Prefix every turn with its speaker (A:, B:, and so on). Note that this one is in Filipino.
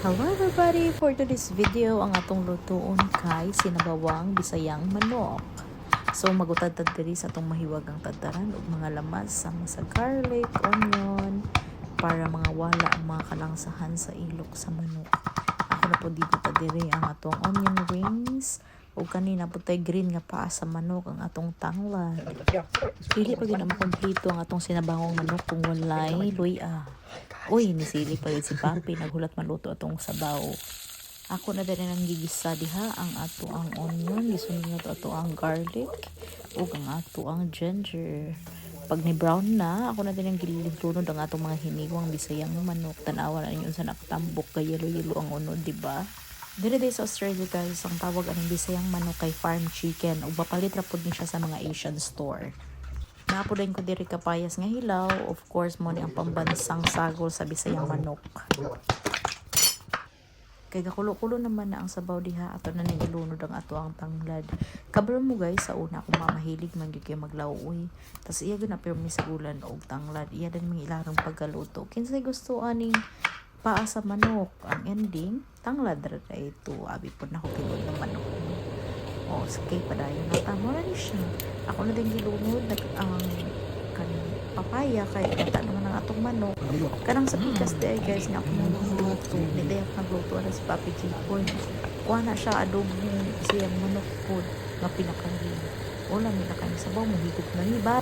A: Hello everybody! For today's video, ang atong lutoon kay sinabawang bisayang manok. So magutad-tad diri sa atong mahiwagang tadtaran ug mga lamas sama sa garlic, onion para mga wala ang mga kalangsahan sa ilok sa manok. Ako na po dito ta diri ang atong onion rings ug kanina po tay green nga paa sa manok ang atong tanglad. Dili pa gyud na makompleto ang atong sinabawang manok kung walay luya. Uy, nisili pa rin si Papi. Naghulat maluto atong sabaw. Ako na din ang gigisa diha ang ato ang onion. Gisunod na ato ang garlic. Ug ang ato ang ginger. Pag ni brown na, ako na din ang gililunod ang atong mga hiniwang bisayang manok. Tanawa na ninyo sa nakatambok kay yelo-yelo ang unod, diba? Dire sa Australia guys, ang tawag ang bisayang manok kay farm chicken. Ug mapalit ra pud ni siya sa mga Asian store. Napudain ko diri kapayas nga hilaw. Of course, mo ni ang pambansang sagol sa bisayang manok. Kay gakulo-kulo naman na ang sabaw diha ato na ning ilunod ang ato ang tanglad. Kabalo mo guys sa una kung mamahilig man gyud kay maglawoy. Tas iya gyud na permi sa gulan og tanglad. Iya din mga ilarong paggaluto. Kinsay gusto aning paa sa manok. Ang ending tanglad ra ito. Abi pud na ko kilod ng manok. O, sige, padayon na tamo na siya. Ako na din gilunod ang papaya kay nata naman ang atong manok. Kanang sa pikas day guys nga ako nagluto. Ni day ako nagluto na si Papi Chipoy. Kuha na siya adobo siyang manok po nga pinakali. Wala nila kami sabaw mo higop na ni ba.